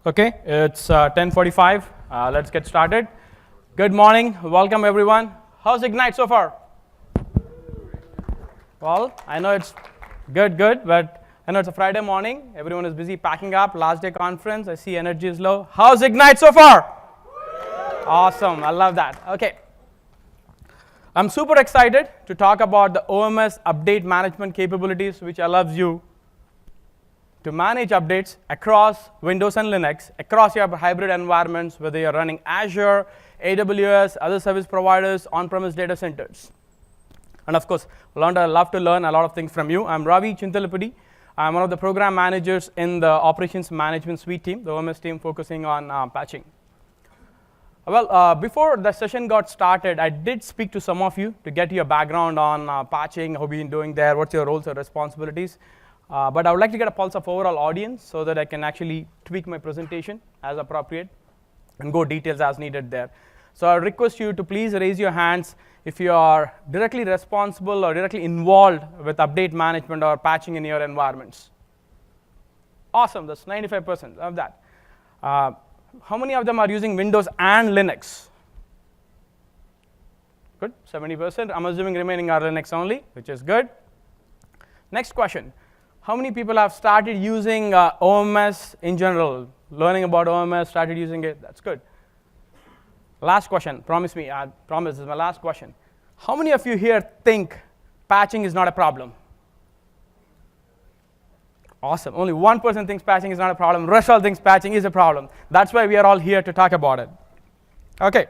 Okay, it's 10:45. Let's get started. Good morning. Welcome, everyone. How's Ignite so far? Well, I know it's good, but I know it's a Friday morning. Everyone is busy packing up. Last day conference. I see energy is low. How's Ignite so far? Awesome. I love that. Okay. I'm super excited to talk about the OMS update management capabilities, which allows you to manage updates across Windows and Linux, across your hybrid environments, whether you're running Azure, AWS, other service providers, on-premise data centers. And of course, I love to learn a lot of things from you. I'm Ravi Chintalapudi. I'm one of the program managers in the Operations Management Suite team, the OMS team focusing on patching. Well, before the session got started, I did speak to some of you to get your background on patching, how you've been doing there, what's your roles or responsibilities. But I would like to get a pulse of overall audience so that I can actually tweak my presentation as appropriate and go details as needed there. So I request you to please raise your hands if you are directly responsible or directly involved with update management or patching in your environments. Awesome, that's 95% of that. How many of them are using Windows and Linux? Good, 70%. I'm assuming remaining are Linux only, which is good. Next question. How many people have started using OMS in general, learning about OMS, started using it? That's good. Last question, promise me, I promise this is my last question. How many of you here think patching is not a problem? Awesome, only one person thinks patching is not a problem, rest all thinks patching is a problem. That's why we are all here to talk about it. Okay.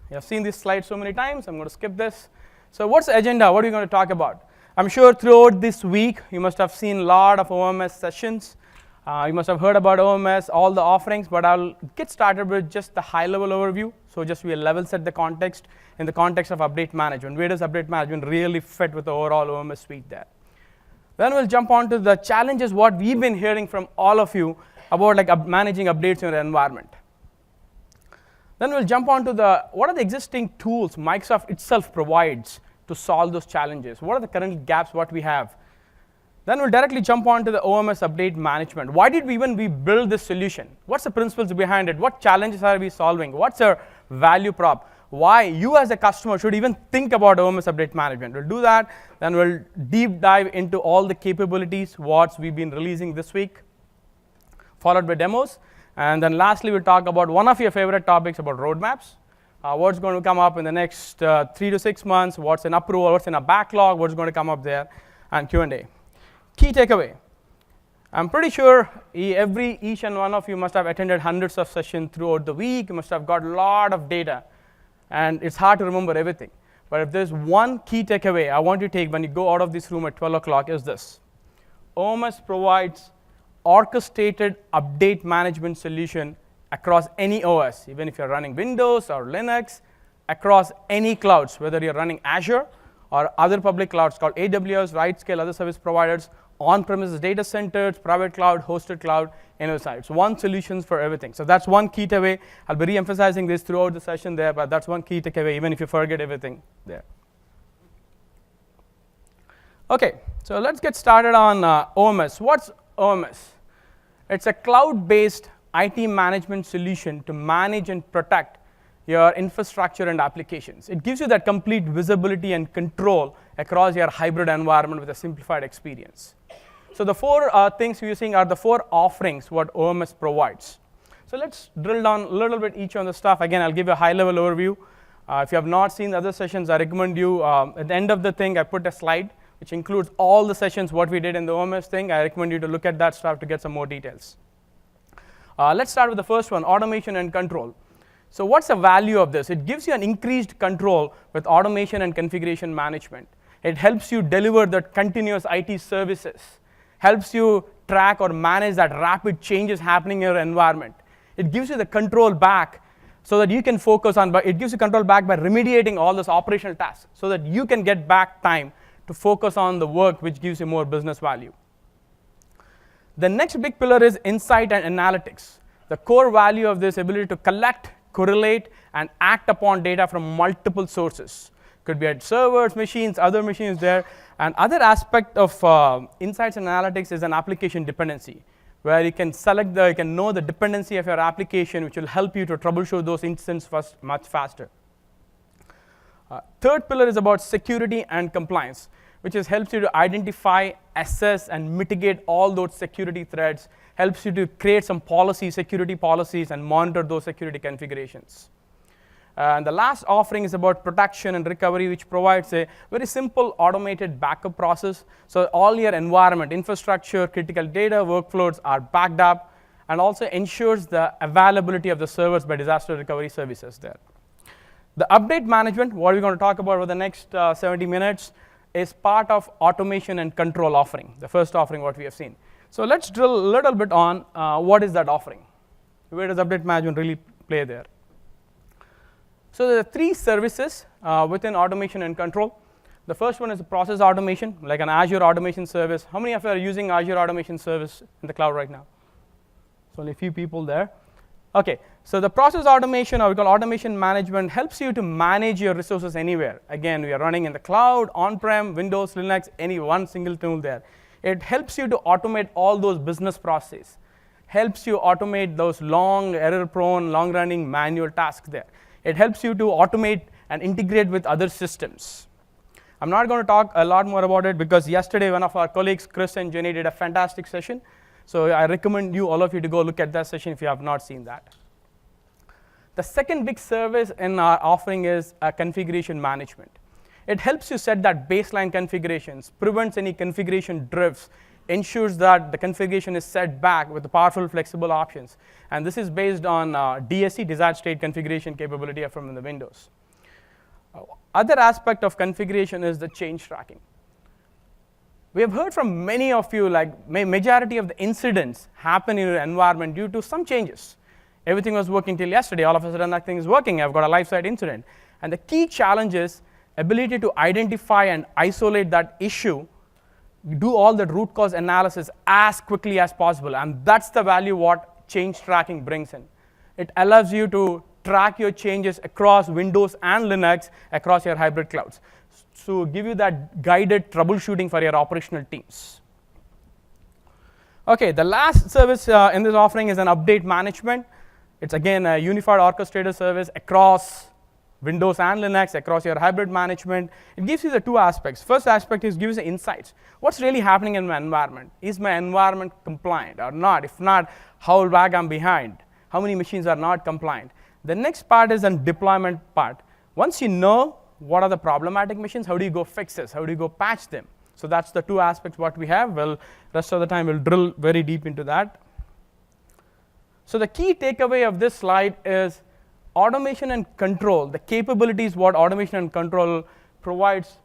You have seen this slide so many times, I'm going to skip this. So what's the agenda, what are we going to talk about? I'm sure throughout this week, you must have seen a lot of OMS sessions. You must have heard about OMS, all the offerings, but I'll get started with just the high-level overview. So just we'll level set the context in the context of update management. Where does update management really fit with the overall OMS suite there? Then we'll jump on to the challenges, what we've been hearing from all of you about managing updates in your environment. Then we'll jump on to what are the existing tools Microsoft itself provides to solve those challenges. What are the current gaps what we have? Then we'll directly jump on to the OMS update management. Why did we build this solution? What's the principles behind it? What challenges are we solving? What's our value prop? Why you as a customer should even think about OMS update management? We'll do that. Then we'll deep dive into all the capabilities, what we've been releasing this week, followed by demos. And then lastly, we'll talk about one of your favorite topics about roadmaps. What's going to come up in the next 3 to 6 months, what's in approval, what's in a backlog, what's going to come up there, and Q&A. Key takeaway. I'm pretty sure each and one of you must have attended hundreds of sessions throughout the week. You must have got a lot of data, and it's hard to remember everything. But if there's one key takeaway I want you to take when you go out of this room at 12 o'clock is this. OMS provides orchestrated update management solution across any OS, even if you're running Windows or Linux, across any clouds, whether you're running Azure or other public clouds called AWS, RightScale, other service providers, on-premises data centers, private cloud, hosted cloud, any sites. One solution for everything. So that's one key takeaway. I'll be re-emphasizing this throughout the session there, but that's one key takeaway, even if you forget everything there. Okay, so let's get started on OMS. What's OMS? It's a cloud-based IT management solution to manage and protect your infrastructure and applications. It gives you that complete visibility and control across your hybrid environment with a simplified experience. So the four things we're seeing are the four offerings what OMS provides. So let's drill down a little bit each on the stuff. Again, I'll give you a high-level overview. If you have not seen the other sessions, I recommend you, at the end of the thing, I put a slide which includes all the sessions what we did in the OMS thing. I recommend you to look at that stuff to get some more details. Let's start with the first one, automation and control. So what's the value of this? It gives you an increased control with automation and configuration management. It helps you deliver the continuous IT services, helps you track or manage that rapid changes happening in your environment. It gives you the control back so that you can focus on, it gives you control back by remediating all those operational tasks so that you can get back time to focus on the work which gives you more business value. The next big pillar is insight and analytics. The core value of this ability to collect, correlate, and act upon data from multiple sources. Could be at servers, machines, other machines there. And other aspect of insights and analytics is an application dependency. where you can you can know the dependency of your application, which will help you to troubleshoot those instances much faster. Third pillar is about security and compliance, which helps you to identify, assess, and mitigate all those security threats, helps you to create some policies, security policies, and monitor those security configurations. And the last offering is about protection and recovery, which provides a very simple automated backup process. So all your environment, infrastructure, critical data, workflows are backed up, and also ensures the availability of the servers by disaster recovery services there. The update management, what we're going to talk about over the next 70 minutes, is part of automation and control offering, the first offering what we have seen. So let's drill a little bit on what is that offering. Where does update management really play there? So there are three services within automation and control. The first one is the process automation, like an Azure automation service. How many of you are using Azure automation service in the cloud right now? There's only a few people there. Okay, so the process automation, or we call automation management, helps you to manage your resources anywhere. Again, we are running in the cloud, on-prem, Windows, Linux, any one single tool there. It helps you to automate all those business processes, helps you automate those long, error-prone, long-running manual tasks there. It helps you to automate and integrate with other systems. I'm not going to talk a lot more about it because yesterday one of our colleagues, Chris and Jenny, did a fantastic session. So I recommend you, all of you, to go look at that session if you have not seen that. The second big service in our offering is configuration management. It helps you set that baseline configurations, prevents any configuration drifts, ensures that the configuration is set back with the powerful flexible options. And this is based on DSC, desired state configuration capability from the Windows. Other aspect of configuration is the change tracking. We have heard from many of you, like majority of the incidents happen in your environment due to some changes. Everything was working till yesterday, all of a sudden nothing is working, I've got a live site incident. And the key challenge is ability to identify and isolate that issue, do all the root cause analysis as quickly as possible, and that's the value what change tracking brings in. It allows you to track your changes across Windows and Linux across your hybrid clouds. So give you that guided troubleshooting for your operational teams. Okay, the last service in this offering is an update management. It's again a unified orchestrator service across Windows and Linux, across your hybrid management. It gives you the two aspects. First aspect is gives you insights. What's really happening in my environment? Is my environment compliant or not? If not, how lag I'm behind? How many machines are not compliant? The next part is the deployment part. Once you know what are the problematic machines, how do you go fix this? How do you go patch them? So that's the two aspects what we have. Well, rest of the time we'll drill very deep into that. So the key takeaway of this slide is automation and control, the capabilities what automation and control provides,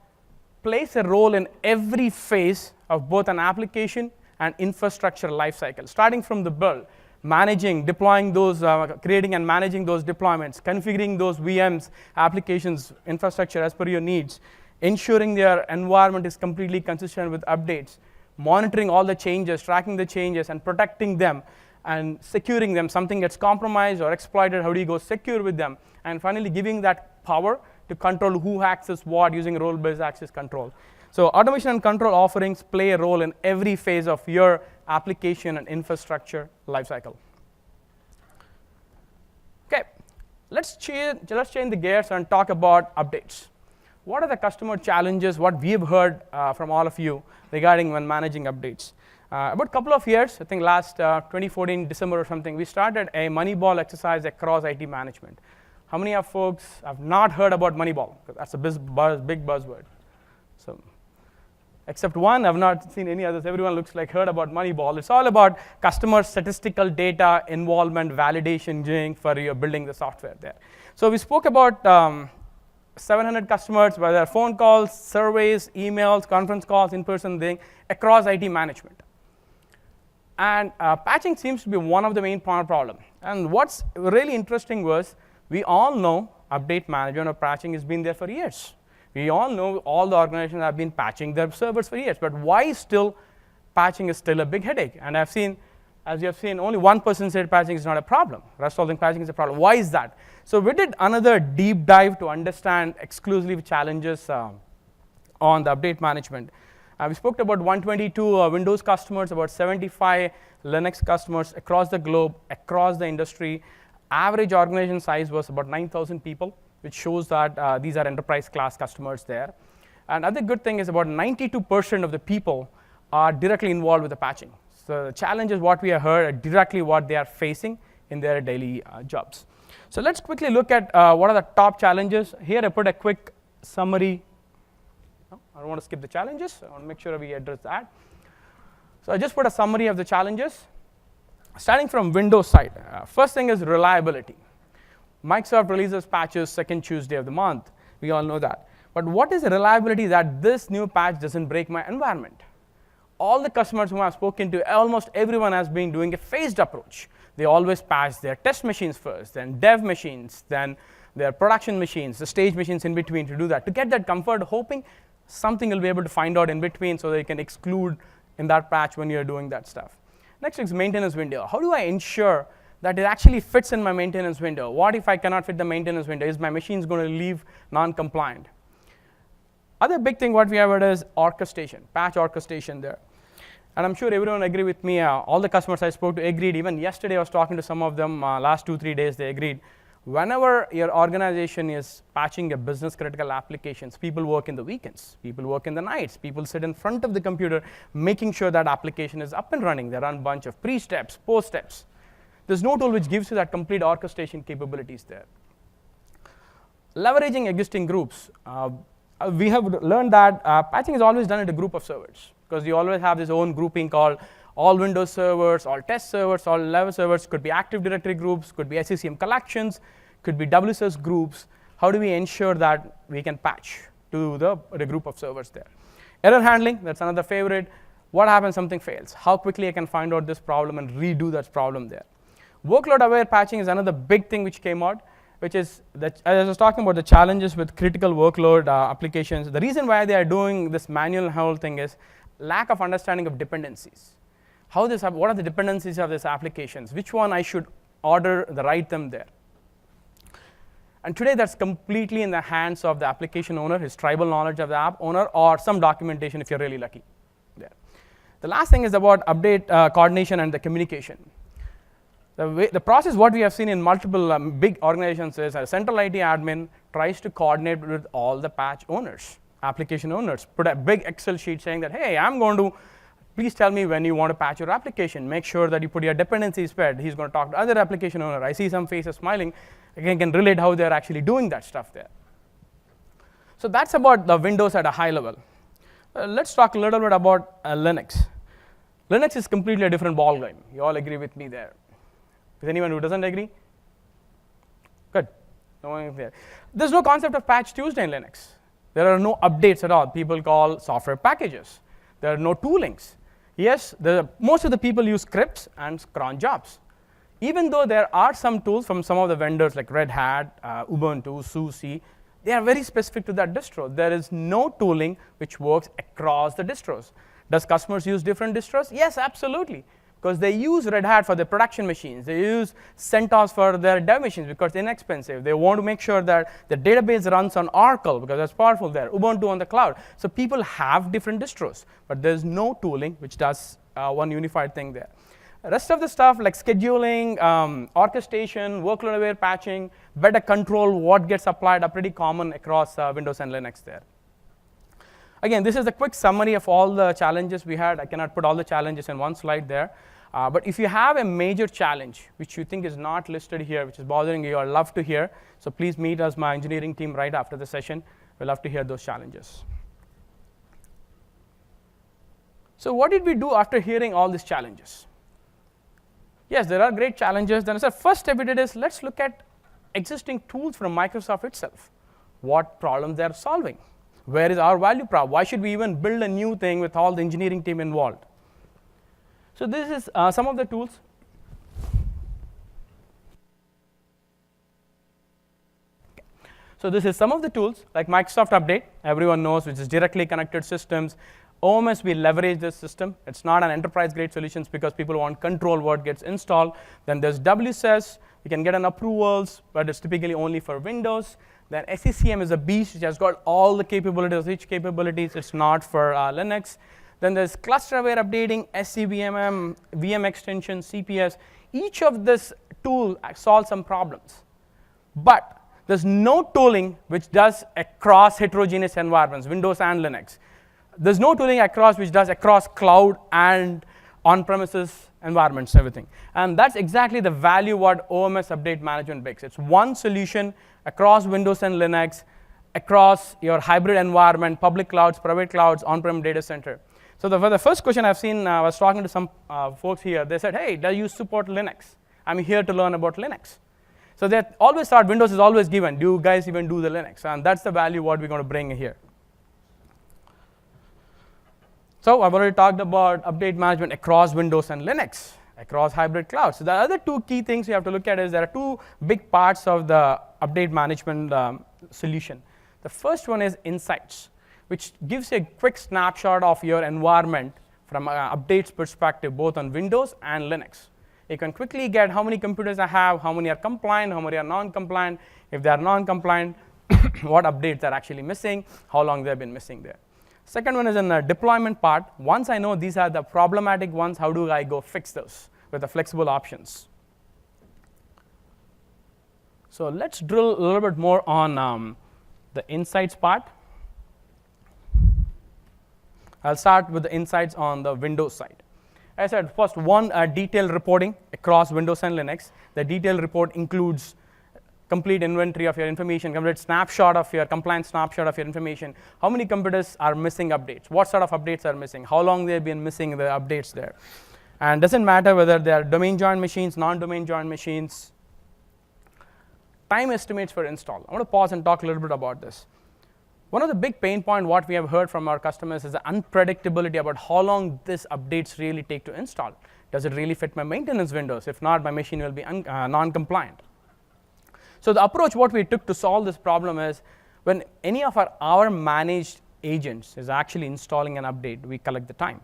plays a role in every phase of both an application and infrastructure lifecycle, starting from the build, managing, deploying those, creating and managing those deployments, configuring those VMs, applications, infrastructure as per your needs, ensuring their environment is completely consistent with updates, monitoring all the changes, tracking the changes, and protecting them, and securing them. Something gets compromised or exploited, how do you go secure with them? And finally, giving that power to control who access what using role-based access control. So automation and control offerings play a role in every phase of your application and infrastructure lifecycle. Okay, let's change the gears and talk about updates. What are the customer challenges, what we have heard from all of you regarding when managing updates? About a couple of years, I think last 2014 December or something, we started a Moneyball exercise across IT management. How many of folks have not heard about Moneyball? Because that's a big buzzword. So, except one, I've not seen any others. Everyone looks like heard about Moneyball. It's all about customer statistical data involvement, validation engineering for your building the software there. So we spoke about 700 customers, whether phone calls, surveys, emails, conference calls, in-person thing, across IT management. And patching seems to be one of the main problem. And what's really interesting was, we all know update management or patching has been there for years. We all know all the organizations have been patching their servers for years. But why still patching is still a big headache? And I've seen, as you have seen, only one person said patching is not a problem. Rest of the patching is a problem. Why is that? So we did another deep dive to understand exclusively challenges on the update management. We spoke about 122 Windows customers, about 75 Linux customers across the globe, across the industry. Average organization size was about 9,000 people, which shows that these are enterprise class customers there. And other good thing is about 92% of the people are directly involved with the patching. So the challenge is what we have heard are directly what they are facing in their daily jobs. So let's quickly look at what are the top challenges. Here I put a quick summary. No, I don't want to skip the challenges. I want to make sure we address that. So I just put a summary of the challenges. Starting from Windows side, first thing is reliability. Microsoft releases patches second Tuesday of the month. We all know that. But what is the reliability that this new patch doesn't break my environment? All the customers whom I've spoken to, almost everyone has been doing a phased approach. They always patch their test machines first, then dev machines, then their production machines, the stage machines in between to do that, to get that comfort, hoping something will be able to find out in between so they can exclude in that patch when you're doing that stuff. Next is maintenance window. How do I ensure that it actually fits in my maintenance window? What if I cannot fit the maintenance window? Is my machine going to leave non-compliant? Other big thing what we have is orchestration, patch orchestration there. And I'm sure everyone agree with me. All the customers I spoke to agreed. Even yesterday I was talking to some of them. Last 2-3 days they agreed. Whenever your organization is patching a business critical applications, people work in the weekends, people work in the nights, people sit in front of the computer making sure that application is up and running. They run a bunch of pre-steps, post-steps. There's no tool which gives you that complete orchestration capabilities there. Leveraging existing groups. We have learned that patching is always done at a group of servers, because you always have this own grouping called all Windows servers, all test servers, all level servers. Could be Active Directory groups, could be SCCM collections, could be WSS groups. How do we ensure that we can patch to the group of servers there? Error handling, that's another favorite. What happens if something fails? How quickly I can find out this problem and redo that problem there? Workload aware patching is another big thing which came out, which is that, as I was talking about the challenges with critical workload applications. The reason why they are doing this manual whole thing is lack of understanding of dependencies. What are the dependencies of these applications? Which one I should write them there? And today that's completely in the hands of the application owner, his tribal knowledge of the app owner, or some documentation if you're really lucky there. The last thing is about update coordination and the communication. The process what we have seen in multiple big organizations is a central IT admin tries to coordinate with all the patch owners, application owners, put a big Excel sheet saying that, hey, I'm going to, please tell me when you want to patch your application. Make sure that you put your dependencies fed. He's going to talk to other application owner. I see some faces smiling. Again, can relate how they're actually doing that stuff there. So that's about the Windows at a high level. Let's talk a little bit about Linux. Linux is completely a different ballgame. You all agree with me there. Is anyone who doesn't agree? Good. No one there. There's no concept of patch Tuesday in Linux. There are no updates at all. People call software packages. There are no toolings. Yes, most of the people use scripts and cron jobs. Even though there are some tools from some of the vendors like Red Hat, Ubuntu, SUSE, they are very specific to that distro. There is no tooling which works across the distros. Does customers use different distros? Yes, absolutely. Because they use Red Hat for their production machines. They use CentOS for their dev machines because they're inexpensive. They want to make sure that the database runs on Oracle because that's powerful there. Ubuntu on the cloud. So people have different distros, but there's no tooling which does one unified thing there. The rest of the stuff like scheduling, orchestration, workload-aware patching, better control what gets applied are pretty common across Windows and Linux there. Again, this is a quick summary of all the challenges we had. I cannot put all the challenges in one slide there. But if you have a major challenge which you think is not listed here, which is bothering you, I'd love to hear. So please meet us, my engineering team, right after the session. We'd love to hear those challenges. So what did we do after hearing all these challenges? Yes, there are great challenges. Then the first step we did is let's look at existing tools from Microsoft itself. What problems they're solving? Where is our value prop? Why should we even build a new thing with all the engineering team involved? So this is some of the tools. So this is some of the tools like Microsoft Update, everyone knows, which is directly connected systems. OMS, we leverage this system. It's not an enterprise-grade solutions because people want control what gets installed. Then there's WSS. You can get an approvals, but it's typically only for Windows. Then SCCM is a beast which has got all the capabilities, rich capabilities. It's not for Linux. Then there's cluster-aware updating, SCVMM, VM extension, CPS. Each of this tool solves some problems. But there's no tooling which does across heterogeneous environments, Windows and Linux. There's no tooling which does across cloud and on-premises environments, everything. And that's exactly the value what OMS Update Management brings. It's one solution across Windows and Linux, across your hybrid environment, public clouds, private clouds, on-prem data center. So for the first question I've seen, I was talking to some folks here. They said, hey, do you support Linux? I'm here to learn about Linux. So they always thought Windows is always given. Do you guys even do the Linux? And that's the value what we're going to bring here. So I've already talked about update management across Windows and Linux, across hybrid clouds. So the other two key things you have to look at is there are two big parts of the update management solution. The first one is Insights, which gives you a quick snapshot of your environment from an updates perspective, both on Windows and Linux. You can quickly get how many computers I have, how many are compliant, how many are non-compliant. If they are non-compliant, what updates are actually missing, how long they've been missing there. Second one is in the deployment part. Once I know these are the problematic ones, how do I go fix those with the flexible options? So let's drill a little bit more on the insights part. I'll start with the insights on the Windows side. As I said, first one, detailed reporting across Windows and Linux. The detailed report includes complete inventory of your information, complete snapshot of your compliance snapshot of your information. How many computers are missing updates? What sort of updates are missing? How long they've been missing the updates there? And doesn't matter whether they are domain joined machines, non-domain joined machines. Time estimates for install. I want to pause and talk a little bit about this. One of the big pain points what we have heard from our customers is the unpredictability about how long these updates really take to install. Does it really fit my maintenance windows? If not, my machine will be non-compliant. So the approach what we took to solve this problem is when any of our managed agents is actually installing an update, we collect the time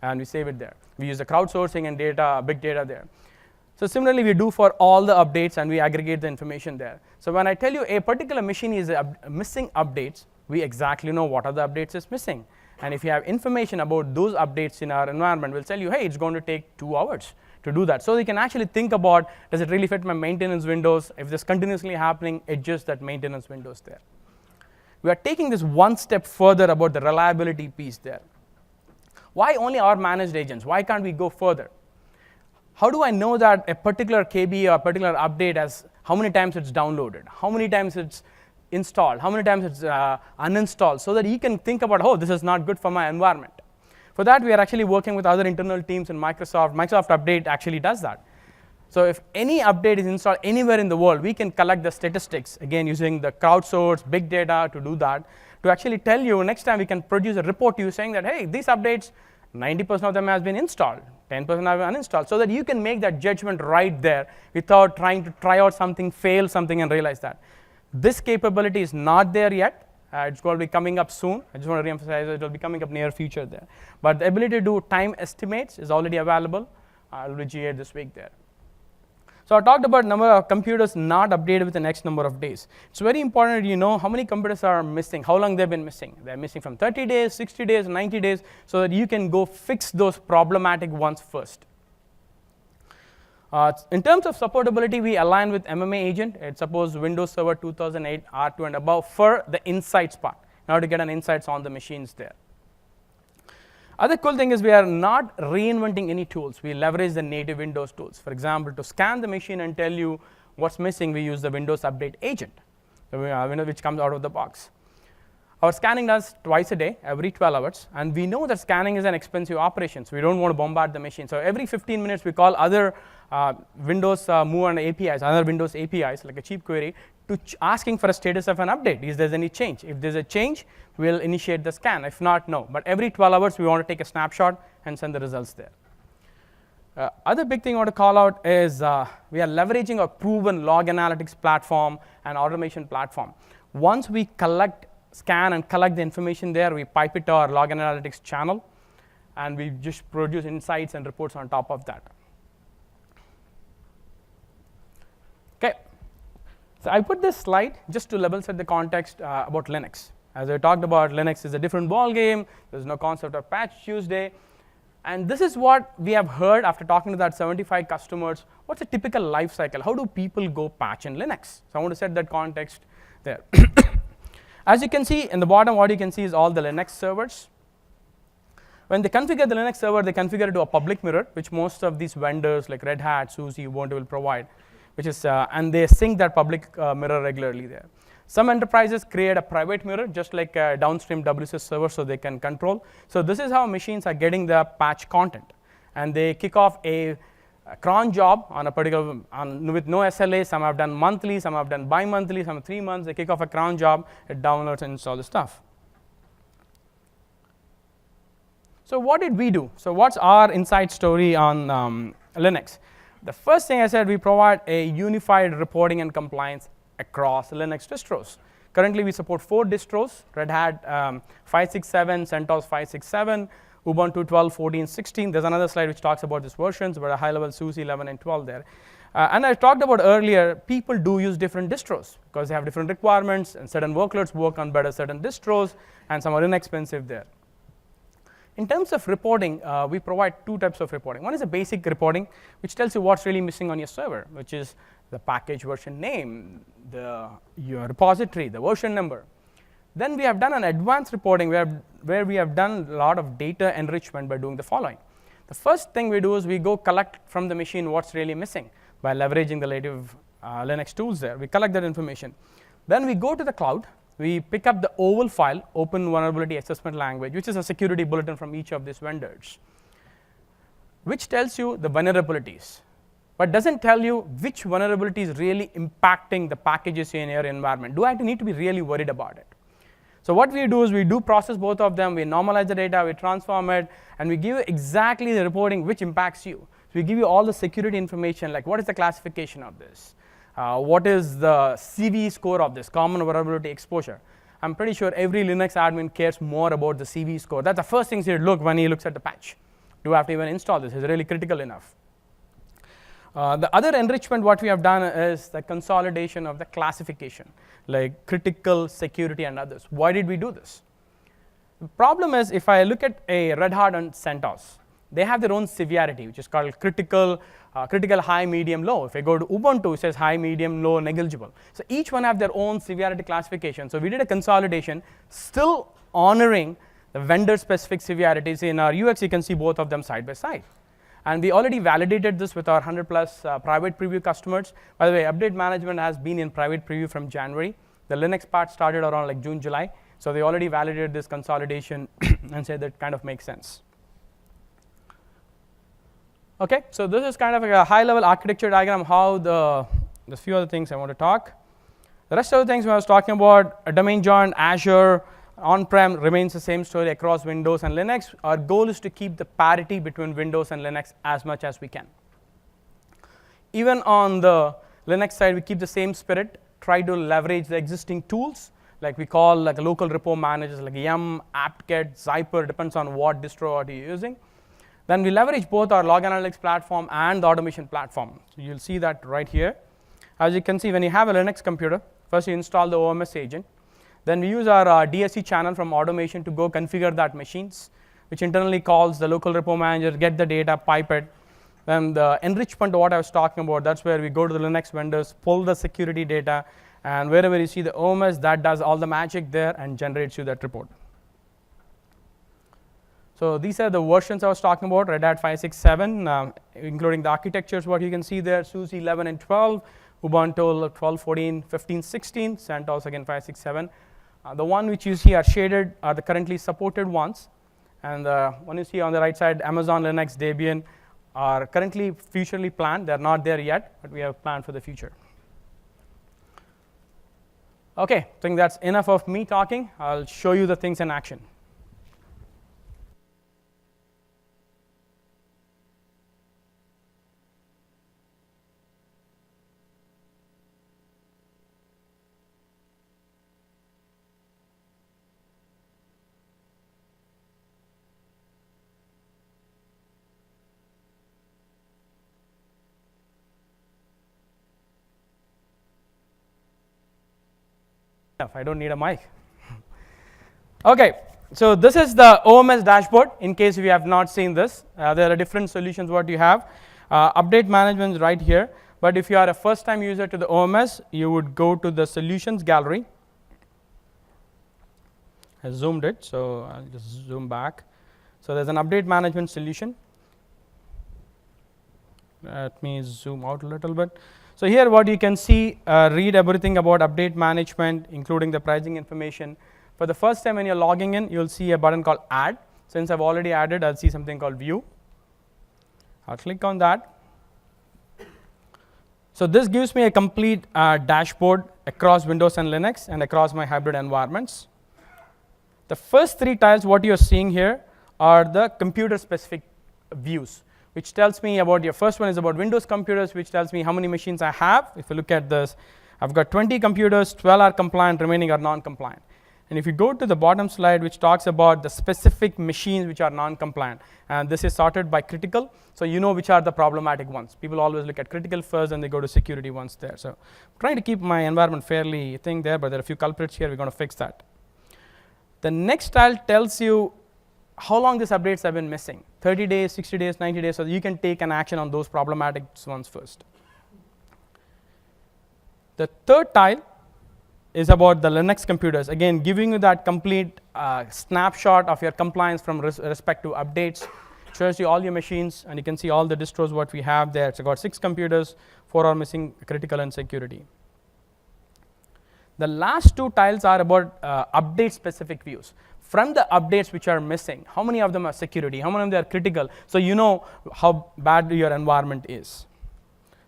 and we save it there. We use the crowdsourcing and data, big data there. So similarly, we do for all the updates and we aggregate the information there. So when I tell you a particular machine is missing updates, we exactly know what are the updates is missing. And if you have information about those updates in our environment, we'll tell you, hey, it's going to take 2 hours to do that. So you can actually think about, does it really fit my maintenance windows? If this is continuously happening, adjust that maintenance windows there. We are taking this one step further about the reliability piece there. Why only our managed agents? Why can't we go further? How do I know that a particular KB or a particular update has, how many times it's downloaded, how many times it's installed, how many times it's uninstalled, so that you can think about, oh, this is not good for my environment. For that, we are actually working with other internal teams in Microsoft. Microsoft Update actually does that. So if any update is installed anywhere in the world, we can collect the statistics, again, using the crowdsourced big data to do that, to actually tell you next time we can produce a report to you saying that, hey, these updates, 90% of them has been installed, 10% have been uninstalled, so that you can make that judgment right there without trying to try out something, fail something, and realize that. This capability is not there yet. It's going to be coming up soon. I just want to reemphasize it will be coming up near future there. But the ability to do time estimates is already available. It will be GA this week there. So I talked about number of computers not updated within the next number of days. It's very important that you know how many computers are missing, how long they've been missing. They're missing from 30 days, 60 days, 90 days, so that you can go fix those problematic ones first. In terms of supportability, we align with MMA Agent. It supports Windows Server 2008, R2 and above for the insights part, in order to get an insights on the machines there. Other cool thing is we are not reinventing any tools. We leverage the native Windows tools. For example, to scan the machine and tell you what's missing, we use the Windows Update Agent, which comes out of the box. Our scanning does twice a day, every 12 hours, and we know that scanning is an expensive operation, so we don't want to bombard the machine. So every 15 minutes, we call other Windows Move and APIs, other Windows APIs, like a cheap query, to asking for a status of an update. Is there any change? If there's a change, we'll initiate the scan. If not, no. But every 12 hours, we want to take a snapshot and send the results there. Other big thing I want to call out is we are leveraging a proven log analytics platform and automation platform. Once we scan and collect the information there, we pipe it to our log analytics channel, and we just produce insights and reports on top of that. Okay. So I put this slide just to level set the context about Linux. As I talked about, Linux is a different ball game. There's no concept of Patch Tuesday. And this is what we have heard after talking to that 75 customers. What's a typical life cycle? How do people go patch in Linux? So I want to set that context there. As you can see, in the bottom, what you can see is all the Linux servers. When they configure the Linux server, they configure it to a public mirror, which most of these vendors like Red Hat, SUSE, Ubuntu will provide, which is, and they sync that public mirror regularly there. Some enterprises create a private mirror, just like a downstream WSUS server, so they can control. So this is how machines are getting the patch content. And they kick off a cron job on a particular, with no SLA. Some have done monthly, some have done bi-monthly, some 3 months. They kick off a cron job, it downloads and installs the stuff. So what did we do? So what's our inside story on Linux? The first thing I said, we provide a unified reporting and compliance across Linux distros. Currently, we support 4 distros: Red Hat 567, CentOS 567, Ubuntu 12, 14, 16. There's another slide which talks about these versions, but a high level SUSE 11 and 12 there. And I talked about earlier, people do use different distros because they have different requirements, and certain workloads work on better certain distros, and some are inexpensive there. In terms of reporting, we provide 2 types of reporting. One is a basic reporting, which tells you what's really missing on your server, which is the package version name, your repository, the version number. Then we have done an advanced reporting where we have done a lot of data enrichment by doing the following. The first thing we do is we go collect from the machine what's really missing by leveraging the native Linux tools there. We collect that information. Then we go to the cloud. We pick up the OVAL file, Open Vulnerability Assessment Language, which is a security bulletin from each of these vendors, which tells you the vulnerabilities, but doesn't tell you which vulnerability is really impacting the packages in your environment. Do I need to be really worried about it? So what we do is we do process both of them. We normalize the data, we transform it, and we give you exactly the reporting which impacts you. So we give you all the security information, like what is the classification of this? What is the CVE score of this, common vulnerability exposure? I'm pretty sure every Linux admin cares more about the CVE score. That's the first thing he'd look when he looks at the patch. Do I have to even install this? Is it really critical enough? The other enrichment what we have done is the consolidation of the classification, like critical, security, and others. Why did we do this? The problem is, if I look at a Red Hat and CentOS, they have their own severity, which is called critical, high, medium, low. If I go to Ubuntu, it says high, medium, low, negligible. So each one have their own severity classification. So we did a consolidation, still honoring the vendor-specific severities. In our UX, you can see both of them side by side. And we already validated this with our 100+ private preview customers. By the way, update management has been in private preview from January. The Linux part started around like June, July. So they already validated this consolidation and said that kind of makes sense. Okay, so this is kind of like a high-level architecture diagram of how there's few other things I want to talk. The rest of the things when I was talking about, a domain join, Azure, on-prem remains the same story across Windows and Linux. Our goal is to keep the parity between Windows and Linux as much as we can. Even on the Linux side, we keep the same spirit, try to leverage the existing tools, like we call like local repo managers like Yum, apt-get, Zyper, depends on what distro are you using. Then we leverage both our log analytics platform and the automation platform. So you'll see that right here. As you can see, when you have a Linux computer, first you install the OMS agent. Then we use our DSC channel from automation to go configure that machines, which internally calls the local repo manager, get the data, pipe it. Then the enrichment of what I was talking about, that's where we go to the Linux vendors, pull the security data, and wherever you see the OMS, that does all the magic there and generates you that report. So these are the versions I was talking about, Red Hat 567, including the architectures, what you can see there, SUSE 11 and 12, Ubuntu 12, 14, 15, 16, CentOS again 567. The one which you see are shaded are the currently supported ones. And the one you see on the right side, Amazon Linux, Debian, are currently futurely planned. They're not there yet, but we have planned for the future. Okay, I think that's enough of me talking. I'll show you the things in action. I don't need a mic. Okay, so this is the OMS dashboard. In case you have not seen this, there are different solutions what you have. Update management is right here. But if you are a first-time user to the OMS, you would go to the solutions gallery. I zoomed it, so I'll just zoom back. So there's an update management solution. Let me zoom out a little bit. So here what you can see, read everything about update management, including the pricing information. For the first time when you're logging in, you'll see a button called add. Since I've already added, I'll see something called view. I'll click on that. So this gives me a complete dashboard across Windows and Linux and across my hybrid environments. The first three tiles, what you're seeing here, are the computer-specific views, which tells me about your first one is about Windows computers, which tells me how many machines I have. If you look at this, I've got 20 computers, 12 are compliant, remaining are non-compliant. And if you go to the bottom slide, which talks about the specific machines which are non-compliant, and this is sorted by critical, so you know which are the problematic ones. People always look at critical first, and they go to security ones there. So I'm trying to keep my environment fairly thing there, but there are a few culprits here. We're going to fix that. The next tile tells you how long these updates have been missing, 30 days, 60 days, 90 days, so you can take an action on those problematic ones first. The third tile is about the Linux computers, again giving you that complete snapshot of your compliance from respect to updates. Shows you all your machines, and you can see all the distros what we have there. It's got 6 computers, 4 are missing critical and security. The last 2 tiles are about update specific views. From the updates which are missing, how many of them are security, how many of them are critical, so you know how bad your environment is.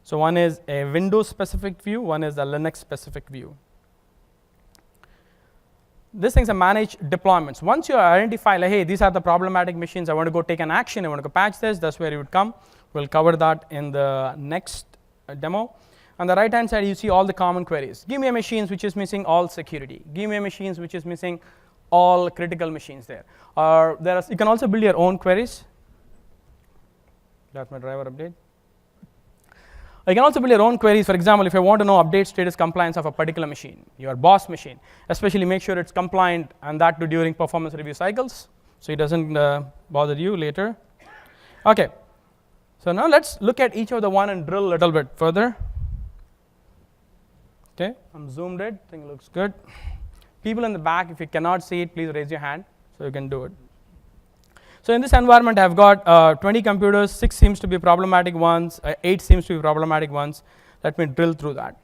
So one is a Windows specific view, one is a Linux specific view. These things are managed deployments. Once you identify, like, hey, these are the problematic machines, I want to go take an action, I want to go patch this, that's where you would come. We'll cover that in the next demo. On the right hand side, you see all the common queries. Give me a machines which is missing all security. Give me a machines which is missing all critical machines there. Or you can also build your own queries. That's my driver update. You can also build your own queries. For example, if you want to know update status compliance of a particular machine, your boss machine, especially make sure it's compliant, and that too during performance review cycles, so it doesn't bother you later. Okay, so now let's look at each of the one and drill a little bit further. Okay, I'm zoomed in, I think it looks good. People in the back, if you cannot see it, please raise your hand so you can do it. So in this environment, I've got 20 computers, 6 seems to be problematic ones, 8 seems to be problematic ones. Let me drill through that.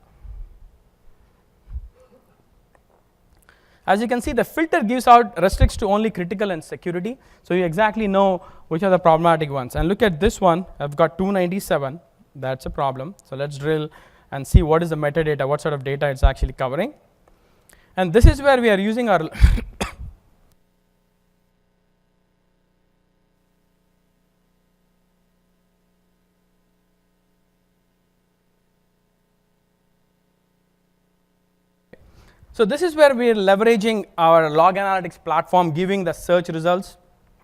As you can see, the filter gives out restricts to only critical and security, so you exactly know which are the problematic ones. And look at this one, I've got 297, that's a problem. So let's drill and see what is the metadata, what sort of data it's actually covering. And this is where we are using our So this is where we are leveraging our log analytics platform, giving the search results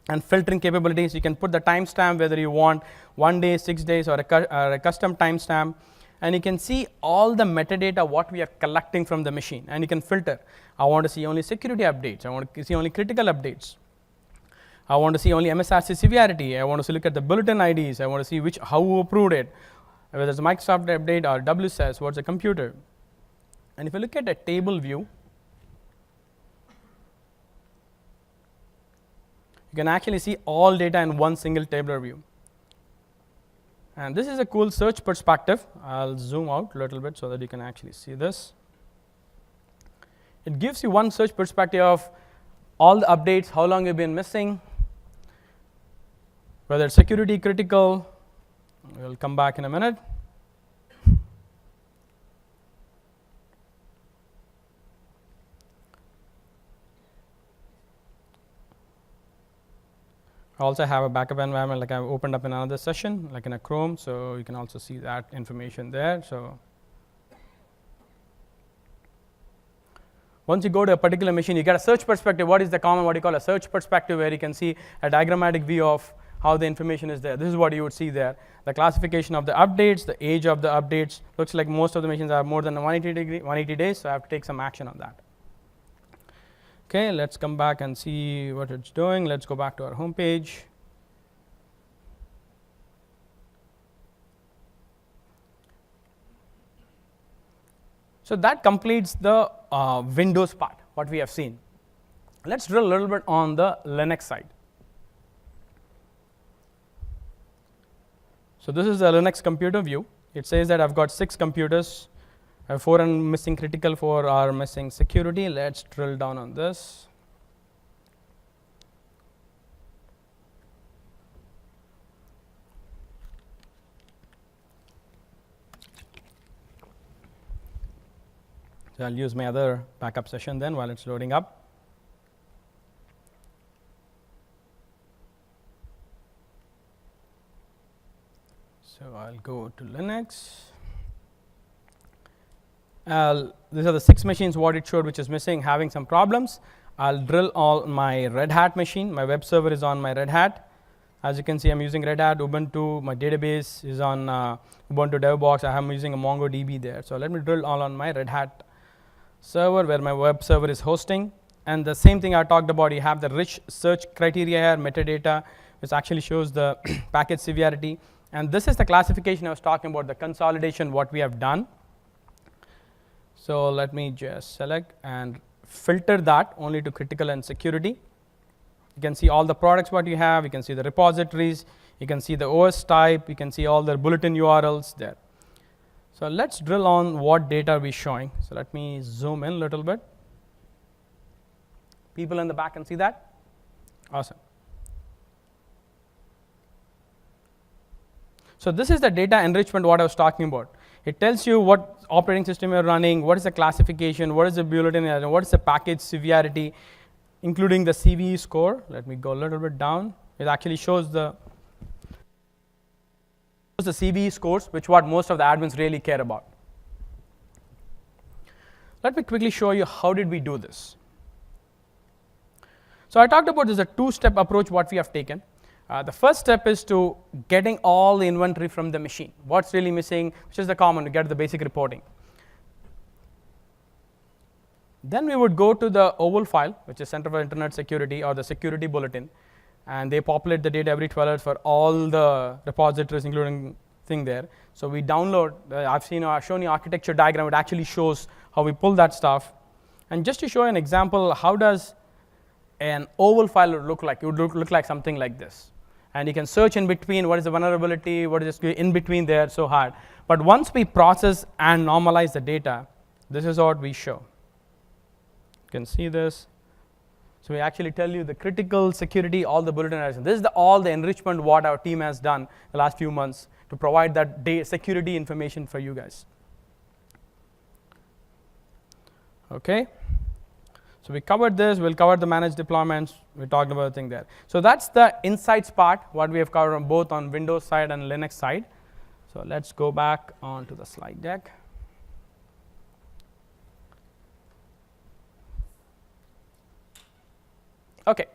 and filtering capabilities. You can put the timestamp whether you want 1 day, 6 days, or a custom timestamp, and you can see all the metadata what we are collecting from the machine, and you can filter. I want to see only security updates. I want to see only critical updates. I want to see only MSRC severity. I want to look at the bulletin IDs. I want to see how who approved it, whether it's a Microsoft update or WSS, what's a computer. And if you look at a table view, you can actually see all data in one single tabular view. And this is a cool search perspective. I'll zoom out a little bit so that you can actually see this. It gives you one search perspective of all the updates, how long you've been missing, whether it's security critical. We'll come back in a minute. I also have a backup environment like I've opened up in another session, like in a Chrome, so you can also see that information there. So once you go to a particular machine, you get a search perspective. What is the common, what you call a search perspective, where you can see a diagrammatic view of how the information is there. This is what you would see there. The classification of the updates, the age of the updates. Looks like most of the machines are more than 180 days, so I have to take some action on that. Okay, let's come back and see what it's doing. Let's go back to our home page. So that completes the Windows part, what we have seen. Let's drill a little bit on the Linux side. So this is the Linux computer view. It says that I've got 6 computers, 4 are missing critical, 4 are missing security. Let's drill down on this. So I'll use my other backup session then while it's loading up. So I'll go to Linux. These are the 6 machines what it showed which is missing, having some problems. I'll drill on my Red Hat machine. My web server is on my Red Hat. As you can see, I'm using Red Hat Ubuntu. My database is on Ubuntu DevBox. I am using a MongoDB there. So let me drill all on my Red Hat server where my web server is hosting. And the same thing I talked about, you have the rich search criteria here, metadata, which actually shows the package severity. And this is the classification I was talking about, the consolidation what we have done. So let me just select and filter that only to critical and security. You can see all the products what you have, you can see the repositories, you can see the OS type, you can see all the bulletin URLs there. So let's drill on what data we're showing. So let me zoom in a little bit. People in the back can see that? Awesome. So this is the data enrichment what I was talking about. It tells you what operating system you're running, what is the classification, what is the bulletin, what is the package severity, including the CVE score. Let me go a little bit down. It actually shows the CVE scores, which what most of the admins really care about. Let me quickly show you how did we do this. So I talked about this a 2-step approach what we have taken. The first step is to getting all the inventory from the machine. What's really missing, which is the common to get the basic reporting. Then we would go to the OVAL file, which is Center for Internet Security or the security bulletin, and they populate the data every 12 hours for all the repositories, including thing there. So we download. I've shown you architecture diagram. It actually shows how we pull that stuff. And just to show you an example, how does an OVAL file look like? It would look like something like this. And you can search in between what is the vulnerability, what is in between there, so hard. But once we process and normalize the data, this is what we show. You can see this. So we actually tell you the critical security, all the bulletin items. This is all the enrichment what our team has done the last few months to provide that security information for you guys. Okay. So we covered this, we'll cover the managed deployments, we talked about the thing there. So that's the insights part, what we have covered both on Windows side and Linux side. So let's go back onto the slide deck. Okay,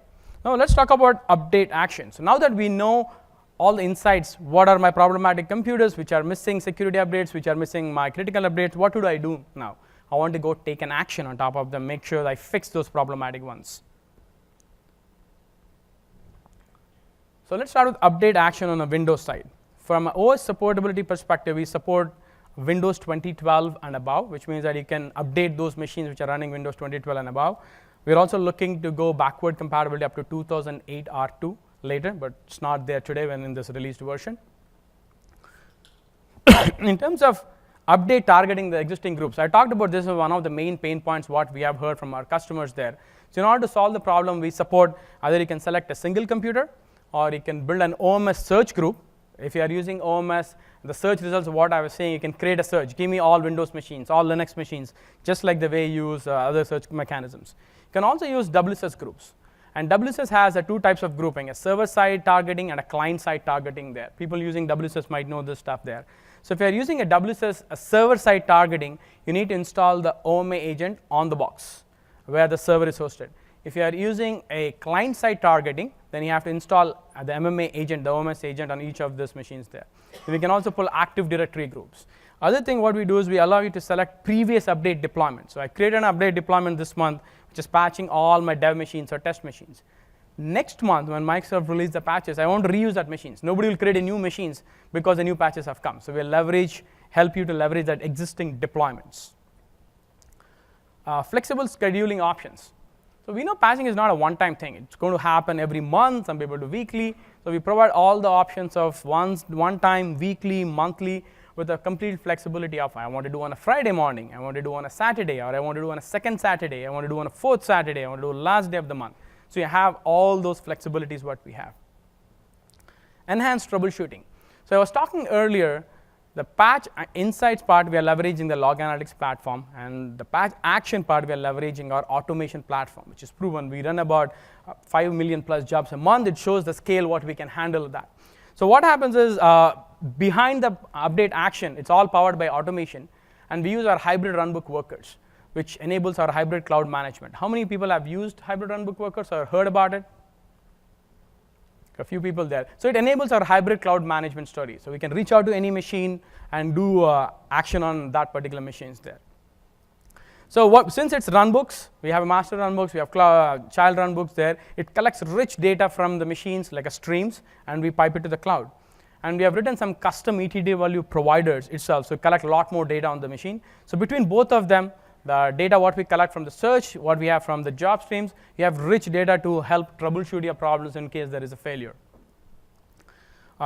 now let's talk about update action. So now that we know all the insights, what are my problematic computers, which are missing security updates, which are missing my critical updates, what do I do now? I want to go take an action on top of them, make sure I fix those problematic ones. So let's start with update action on the Windows side. From an OS supportability perspective, we support Windows 2012 and above, which means that you can update those machines which are running Windows 2012 and above. We're also looking to go backward compatibility up to 2008 R2 later, but it's not there today when in this released version. In terms of update targeting the existing groups, I talked about this as one of the main pain points what we have heard from our customers there. So in order to solve the problem, we support either you can select a single computer or you can build an OMS search group. If you are using OMS, the search results of what I was saying, you can create a search. Give me all Windows machines, all Linux machines, just like the way you use other search mechanisms. You can also use WSS groups. And WSS has 2 types of grouping, a server-side targeting and a client-side targeting there. People using WSS might know this stuff there. So if you're using a WSS, a server-side targeting, you need to install the OMA agent on the box where the server is hosted. If you are using a client-side targeting, then you have to install the MMA agent, the OMS agent on each of these machines there. And we can also pull Active Directory groups. Other thing what we do is we allow you to select previous update deployment. So I created an update deployment this month, which is patching all my dev machines or test machines. Next month, when Microsoft releases the patches, I want to reuse that machines. Nobody will create a new machines because the new patches have come. So we'll help you to leverage that existing deployments. Flexible scheduling options. So we know patching is not a one-time thing. It's going to happen every month, some people do weekly. So we provide all the options of one-time, weekly, monthly, with a complete flexibility of I want to do on a Friday morning, I want to do on a Saturday, or I want to do on a second Saturday, I want to do on a fourth Saturday, I want to do last day of the month. So you have all those flexibilities what we have. Enhanced troubleshooting. So I was talking earlier, the patch insights part we are leveraging the log analytics platform, and the patch action part we are leveraging our automation platform, which is proven. We run about 5 million plus jobs a month. It shows the scale what we can handle with that. So what happens is behind the update action, it's all powered by automation, and we use our hybrid runbook workers, which enables our hybrid cloud management. How many people have used hybrid runbook workers or heard about it? A few people there. So it enables our hybrid cloud management story. So we can reach out to any machine and do action on that particular machines there. So since it's runbooks, we have master runbooks, we have child runbooks there. It collects rich data from the machines like a streams, and we pipe it to the cloud. And we have written some custom ETD value providers itself, so collect a lot more data on the machine. So between both of them, the data what we collect from the search, what we have from the job streams, you have rich data to help troubleshoot your problems in case there is a failure.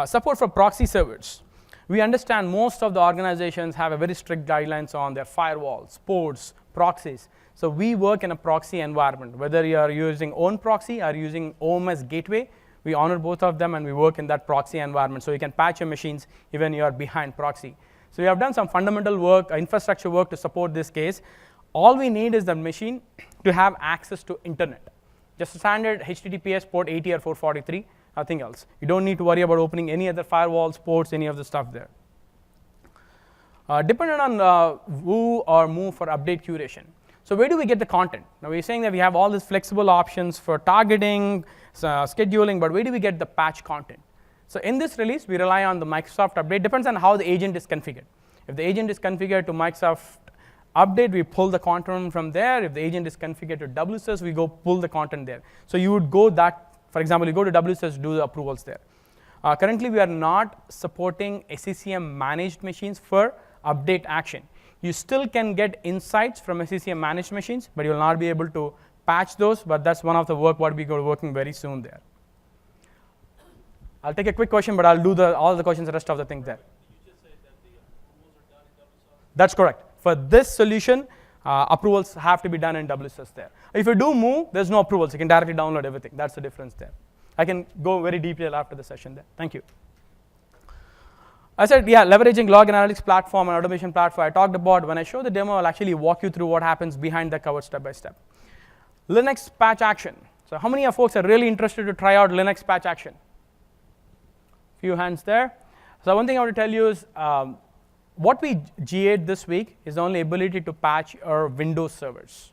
Support for proxy servers. We understand most of the organizations have a very strict guidelines on their firewalls, ports, proxies. So we work in a proxy environment. Whether you are using own proxy or using OMS gateway, we honor both of them and we work in that proxy environment. So you can patch your machines even you are behind proxy. So we have done some fundamental work, infrastructure work to support this case. All we need is the machine to have access to internet. Just a standard HTTPS port 80 or 443, nothing else. You don't need to worry about opening any other firewalls, ports, any of the stuff there. Dependent on who or move for update curation. So where do we get the content? Now we're saying that we have all these flexible options for targeting, scheduling, but where do we get the patch content? So in this release, we rely on the Microsoft update. Depends on how the agent is configured. If the agent is configured to Microsoft update, we pull the content from there. If the agent is configured to WSUS, we go pull the content there. So you would go that, for example, you go to WSUS, do the approvals there. Currently, we are not supporting SCCM managed machines for update action. You still can get insights from SCCM managed machines, but you will not be able to patch those, but that's one of the work what we go working very soon there. I'll take a quick question, but I'll do all the questions, the rest of the things there. Did you just say that the approvals are done in WSUS? That's correct. For this solution, approvals have to be done in WSUS there. If you do move, there's no approvals. You can directly download everything. That's the difference there. I can go very deeply after the session there. Thank you. I said, yeah, leveraging log analytics platform and automation platform. I talked about when I show the demo, I'll actually walk you through what happens behind the cover step by step. Linux patch action. So how many of folks are really interested to try out Linux patch action? Few hands there. So one thing I want to tell you is what we GA'd this week is the only ability to patch our Windows servers.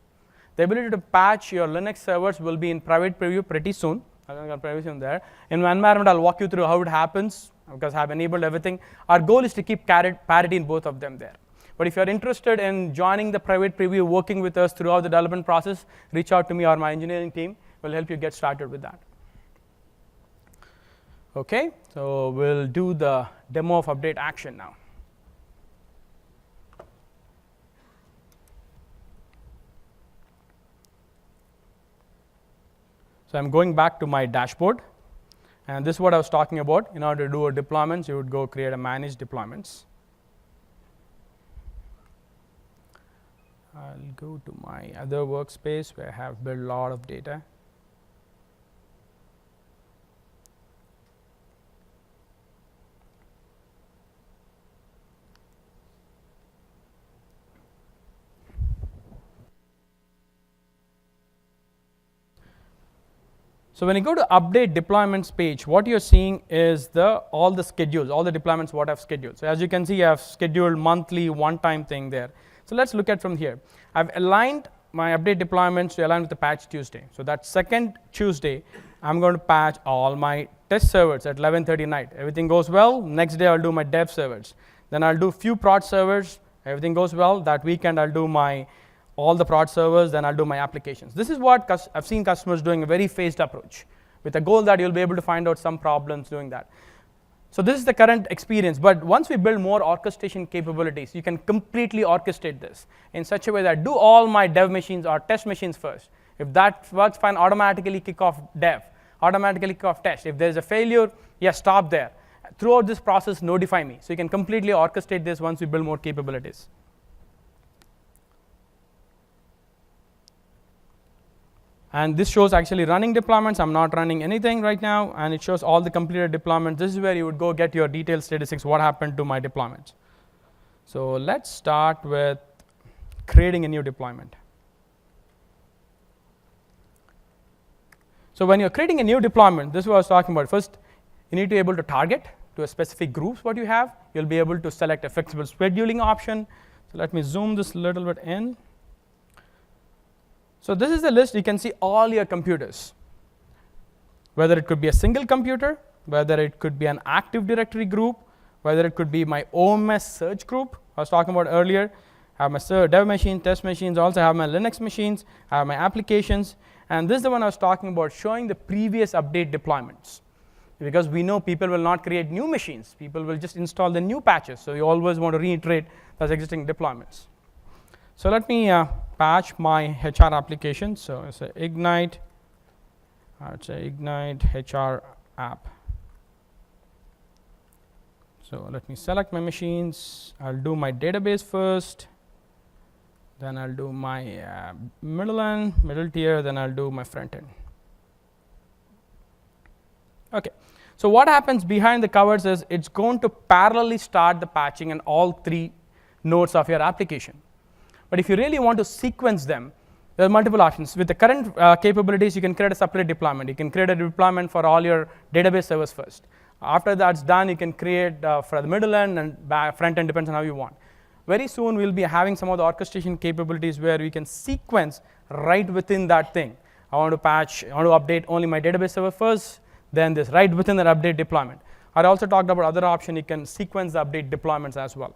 The ability to patch your Linux servers will be in private preview pretty soon. I'm going to preview them there. In my environment, I'll walk you through how it happens because I've enabled everything. Our goal is to keep parity in both of them there. But if you're interested in joining the private preview, working with us throughout the development process, reach out to me or my engineering team. We'll help you get started with that. Okay, so we'll do the demo of update action now. So I'm going back to my dashboard, and this is what I was talking about. In order to do a deployments, you would go create a manage deployments. I'll go to my other workspace where I have built a lot of data. So when you go to update deployments page, what you're seeing is all the schedules, all the deployments what I've scheduled. So as you can see, I've scheduled monthly one-time thing there. So let's look at from here. I've aligned my update deployments to align with the patch Tuesday. So that second Tuesday, I'm going to patch all my test servers at 11:30 night. Everything goes well. Next day, I'll do my dev servers. Then I'll do few prod servers. Everything goes well. That weekend I'll do all the prod servers, then I'll do my applications. This is what I've seen customers doing, a very phased approach, with a goal that you'll be able to find out some problems doing that. So this is the current experience, but once we build more orchestration capabilities, you can completely orchestrate this in such a way that do all my dev machines or test machines first. If that works fine, automatically kick off dev, automatically kick off test. If there's a failure, yes, stop there. Throughout this process, notify me. So you can completely orchestrate this once we build more capabilities. And this shows actually running deployments. I'm not running anything right now, and it shows all the completed deployments. This is where you would go get your detailed statistics, what happened to my deployments. So let's start with creating a new deployment. So when you're creating a new deployment, this is what I was talking about. First, you need to be able to target to a specific groups what you have. You'll be able to select a flexible scheduling option. So let me zoom this a little bit in. So this is the list. You can see all your computers, whether it could be a single computer, whether it could be an Active Directory group, whether it could be my OMS search group I was talking about earlier. I have my dev machine, test machines, also have my Linux machines, I have my applications, and this is the one I was talking about, showing the previous update deployments. Because we know people will not create new machines, people will just install the new patches, so you always want to reiterate those existing deployments. So let me patch my HR application. So it's a Ignite HR app. So let me select my machines. I'll do my database first. Then I'll do my middle tier. Then I'll do my front end. Okay. So what happens behind the covers is it's going to parallelly start the patching in all three nodes of your application. But if you really want to sequence them, there are multiple options. With the current capabilities, you can create a separate deployment. You can create a deployment for all your database servers first. After that's done, you can create for the middle end and front end, depends on how you want. Very soon, we'll be having some of the orchestration capabilities where we can sequence right within that thing. I want to update only my database server first, then this right within that update deployment. I also talked about other option, you can sequence the update deployments as well.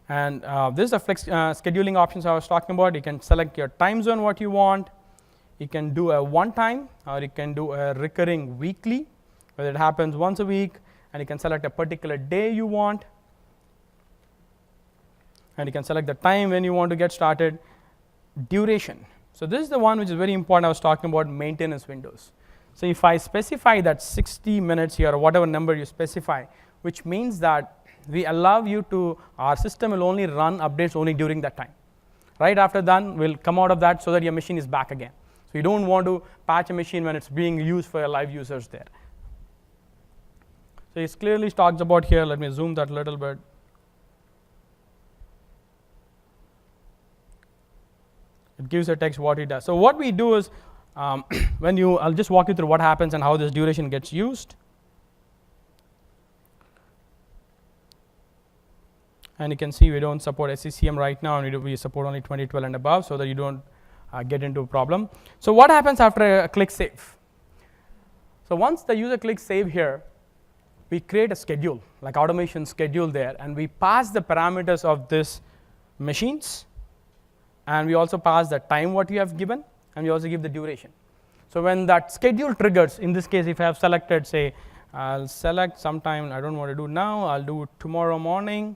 And this is the flex scheduling options I was talking about. You can select your time zone, what you want. You can do a one time, or you can do a recurring weekly, whether it happens once a week, and you can select a particular day you want. And you can select the time when you want to get started. Duration. So this is the one which is very important. I was talking about maintenance windows. So if I specify that 60 minutes here, or whatever number you specify, which means that we allow you to, our system will only run updates only during that time. Right after that, we'll come out of that so that your machine is back again. So you don't want to patch a machine when it's being used for your live users there. So it clearly talks about here, let me zoom that a little bit. It gives a text what it does. So what we do is, I'll just walk you through what happens and how this duration gets used. And you can see we don't support SCCM right now, and we support only 2012 and above, so that you don't get into a problem. So what happens after I click save? So once the user clicks save here, we create a schedule, like automation schedule there, and we pass the parameters of this machines, and we also pass the time what you have given, and we also give the duration. So when that schedule triggers, in this case, if I have selected, say, I'll select sometime, I don't want to do now, I'll do it tomorrow morning.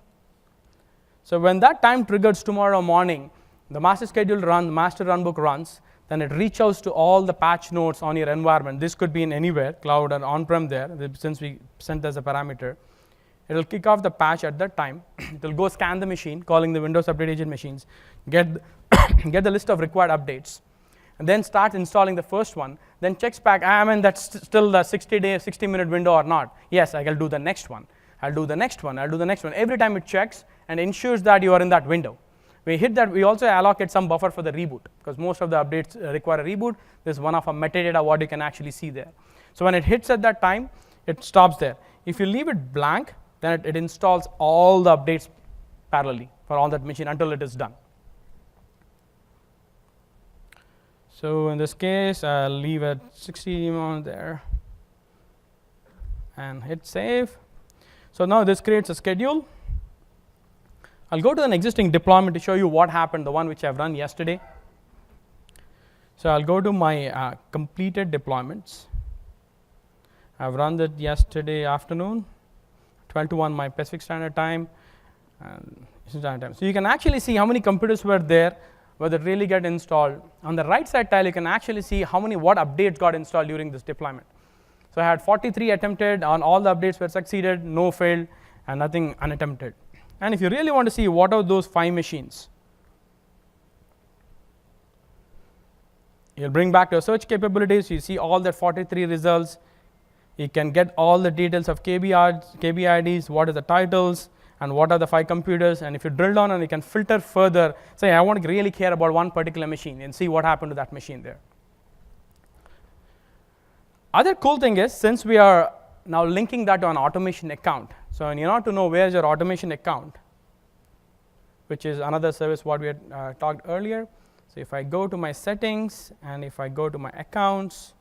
So when that time triggers tomorrow morning, the master schedule runs, master runbook runs, then it reaches out to all the patch nodes on your environment. This could be in anywhere, cloud or on-prem there, since we sent as a parameter. It will kick off the patch at that time. It will go scan the machine, calling the Windows Update Agent machines, get the list of required updates, and then start installing the first one. Then checks back, that's still the 60-minute window or not. Yes, I'll do the next one. I'll do the next one. I'll do the next one. Every time it checks and ensures that you are in that window. We hit that. We also allocate some buffer for the reboot, because most of the updates require a reboot. There's one of a metadata what you can actually see there. So when it hits at that time, it stops there. If you leave it blank, then it installs all the updates parallelly for all that machine until it is done. So in this case, I'll leave it 60 on there and hit save. So now this creates a schedule. I'll go to an existing deployment to show you what happened, the one which I've run yesterday. So I'll go to my completed deployments. I've run that yesterday afternoon, 12 to 1 my Pacific Standard Time and Eastern Standard Time. So you can actually see how many computers were there, whether it really get installed. On the right side tile, you can actually see what updates got installed during this deployment. So I had 43 attempted, on all the updates were succeeded, no failed, and nothing unattempted. And if you really want to see what are those 5 machines, you'll bring back your search capabilities, you see all the 43 results, you can get all the details of KBIDs, what are the titles, and what are the 5 computers, and if you drill down and you can filter further, say I want to really care about one particular machine and see what happened to that machine there. Other cool thing is, since we are now linking that to an automation account, so in order to know where's your automation account, which is another service what we had talked earlier. So if I go to my settings, and if I go to my accounts,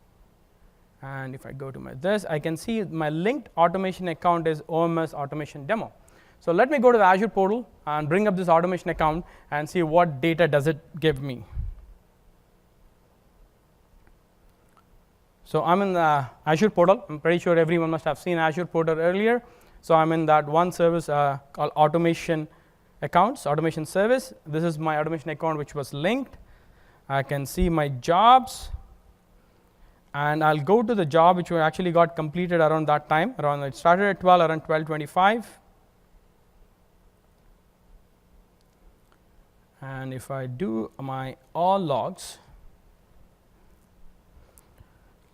and if I go to my this, I can see my linked automation account is OMS automation demo. So let me go to the Azure portal and bring up this automation account and see what data does it give me. So I'm in the Azure portal. I'm pretty sure everyone must have seen Azure portal earlier. So I'm in that one service called automation accounts, automation service. This is my automation account which was linked. I can see my jobs, and I'll go to the job which actually got completed around that time. It started at 12, around 12:25. And if I do my all logs,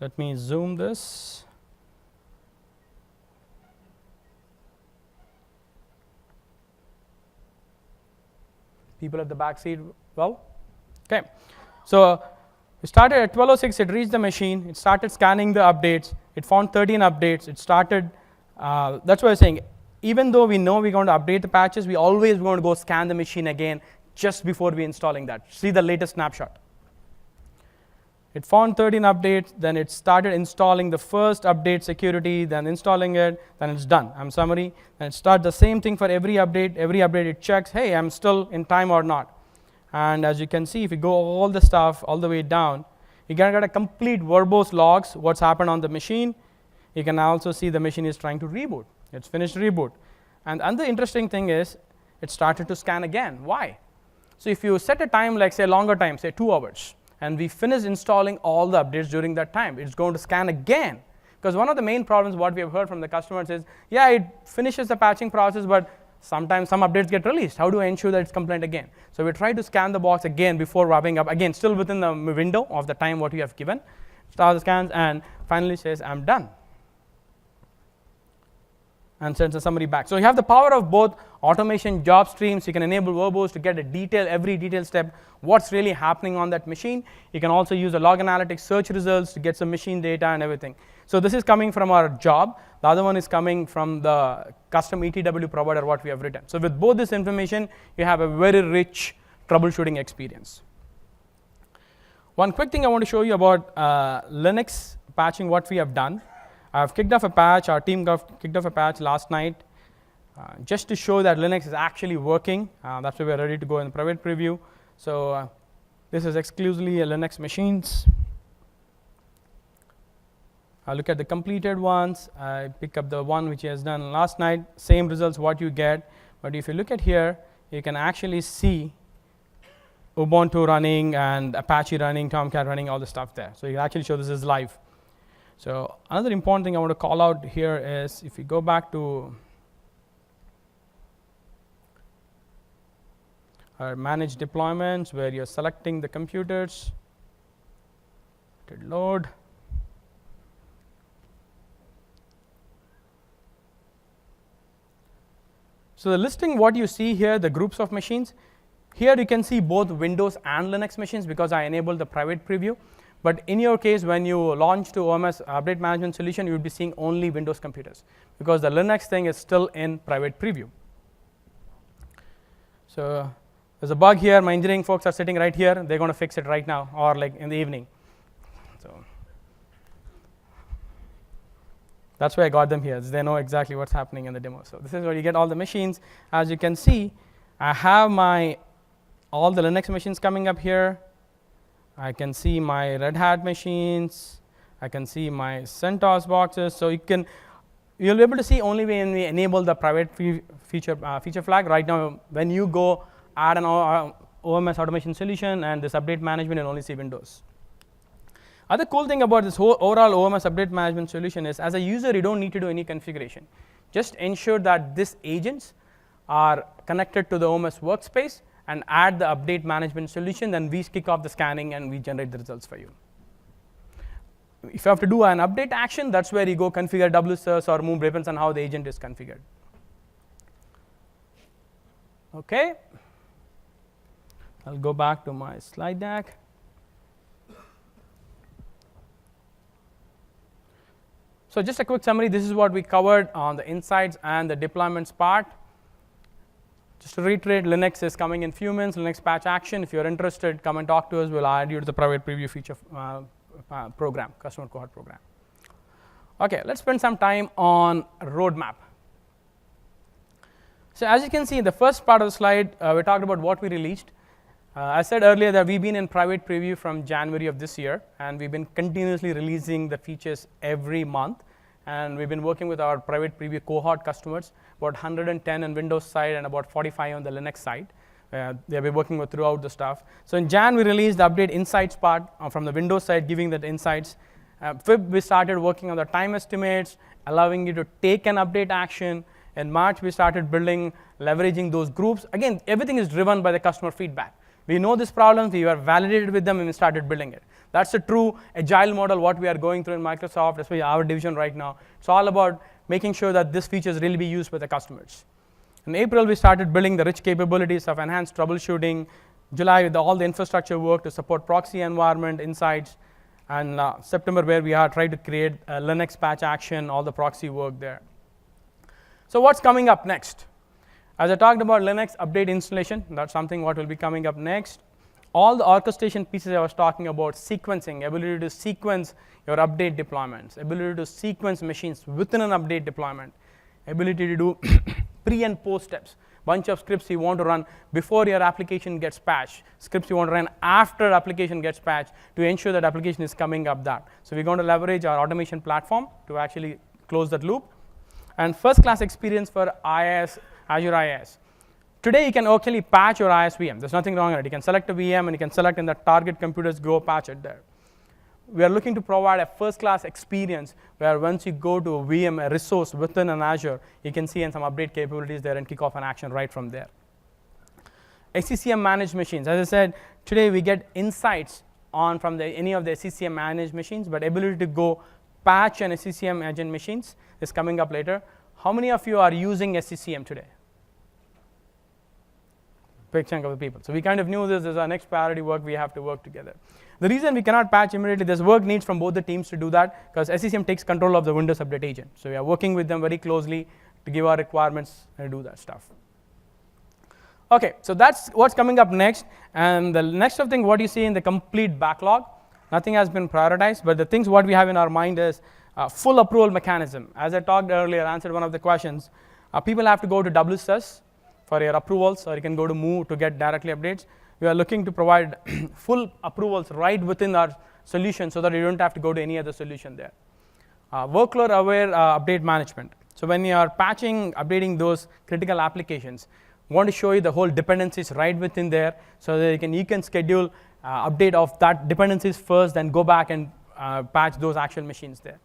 let me zoom this. People at the back see it well? Okay. So it started at 12:06, it reached the machine, it started scanning the updates, it found 13 updates, it started, that's what I'm saying, even though we know we're going to update the patches, we always going to go scan the machine again just before we installing that. See the latest snapshot. It found 13 updates, then it started installing the first update security, then installing it, then it's done. Summary, and it starts the same thing for every update. Every update it checks, hey, I'm still in time or not. And as you can see, if you go all the stuff all the way down, you can get a complete verbose logs, what's happened on the machine. You can also see the machine is trying to reboot. It's finished reboot. And the interesting thing is, it started to scan again. Why? So if you set a time, like say longer time, say 2 hours, and we finish installing all the updates during that time, it's going to scan again. Because one of the main problems what we have heard from the customers is, yeah, it finishes the patching process, but sometimes some updates get released. How do I ensure that it's compliant again? So we try to scan the box again before wrapping up, again, still within the window of the time what you have given. Start the scans and finally says, I'm done. And sends a summary back. So you have the power of both automation job streams. You can enable verbose to get a detail, every detail step, what's really happening on that machine. You can also use the log analytics search results to get some machine data and everything. So this is coming from our job. The other one is coming from the custom ETW provider what we have written. So with both this information, you have a very rich troubleshooting experience. One quick thing I want to show you about Linux patching, what we have done. I've kicked off a patch, our team kicked off a patch last night just to show that Linux is actually working. That's why we're ready to go in private preview. So this is exclusively a Linux machines. I look at the completed ones. I pick up the one which he has done last night. Same results what you get. But if you look at here, you can actually see Ubuntu running and Apache running, Tomcat running, all the stuff there. So you can actually show this is live. So another important thing I want to call out here is if you go back to our manage deployments where you're selecting the computers, to load. So the listing what you see here, the groups of machines, here you can see both Windows and Linux machines because I enabled the private preview. But in your case, when you launch to OMS Update Management Solution, you will be seeing only Windows computers because the Linux thing is still in private preview. So there's a bug here. My engineering folks are sitting right here. They're going to fix it right now or like in the evening. So That's why I got them here. They know exactly what's happening in the demo. So this is where you get all the machines. As you can see, I have all the Linux machines coming up here. I can see my Red Hat machines. I can see my CentOS boxes. So you'll be able to see only when we enable the private feature flag. Right now, when you go add an OMS automation solution and this update management, you'll only see Windows. Other cool thing about this whole overall OMS update management solution is, as a user, you don't need to do any configuration. Just ensure that these agents are connected to the OMS workspace and add the update management solution, then we kick off the scanning and we generate the results for you. If you have to do an update action, that's where you go configure WSUS or move ribbons and how the agent is configured. Okay. I'll go back to my slide deck. So just a quick summary, this is what we covered on the insights and the deployments part. Just to reiterate, Linux is coming in few minutes, Linux patch action. If you're interested, come and talk to us. We'll add you to the private preview feature program, customer cohort program. Okay, let's spend some time on roadmap. So as you can see in the first part of the slide, we talked about what we released. I said earlier that we've been in private preview from January of this year, and we've been continuously releasing the features every month. And we've been working with our private preview cohort customers, about 110 on Windows side and about 45 on the Linux side. They've been working with throughout the stuff. So in Jan, we released the update insights part from the Windows side, giving that insights. Feb, we started working on the time estimates, allowing you to take an update action. In March, we started leveraging those groups. Again, everything is driven by the customer feedback. We know this problem, we were validated with them, and we started building it. That's a true agile model, what we are going through in Microsoft, especially our division right now. It's all about making sure that this features really be used by the customers. In April, we started building the rich capabilities of enhanced troubleshooting. July, with all the infrastructure work to support proxy environment insights. And September, where we are trying to create a Linux patch action, all the proxy work there. So what's coming up next? As I talked about Linux update installation, that's something what will be coming up next. All the orchestration pieces I was talking about, sequencing, ability to sequence your update deployments, ability to sequence machines within an update deployment, ability to do pre and post steps, bunch of scripts you want to run before your application gets patched, scripts you want to run after application gets patched to ensure that application is coming up that. So we're going to leverage our automation platform to actually close that loop. And first class experience for IaaS, Azure IaaS. Today, you can actually patch your IaaS VM. There's nothing wrong with it. You can select a VM, and you can select in the target computers, go patch it there. We are looking to provide a first-class experience where once you go to a VM, a resource within an Azure, you can see some update capabilities there and kick off an action right from there. SCCM managed machines. As I said, today we get insights from any of the SCCM managed machines, but ability to go patch an SCCM agent machines is coming up later. How many of you are using SCCM today? Big chunk of the people. So we kind of knew this is our next priority work. We have to work together. The reason we cannot patch immediately, there's work needs from both the teams to do that, because SCCM takes control of the Windows Update agent. So we are working with them very closely to give our requirements and do that stuff. Okay, so that's what's coming up next. And the next thing, what you see in the complete backlog, nothing has been prioritized, but the things what we have in our mind is full approval mechanism. As I talked earlier, answered one of the questions, people have to go to WSUS for your approvals, or you can go to Move to get directly updates. We are looking to provide full approvals right within our solution so that you don't have to go to any other solution there. Workload aware update management. So when you are patching, updating those critical applications, we want to show you the whole dependencies right within there so that you can schedule update of that dependencies first, then go back and patch those actual machines there.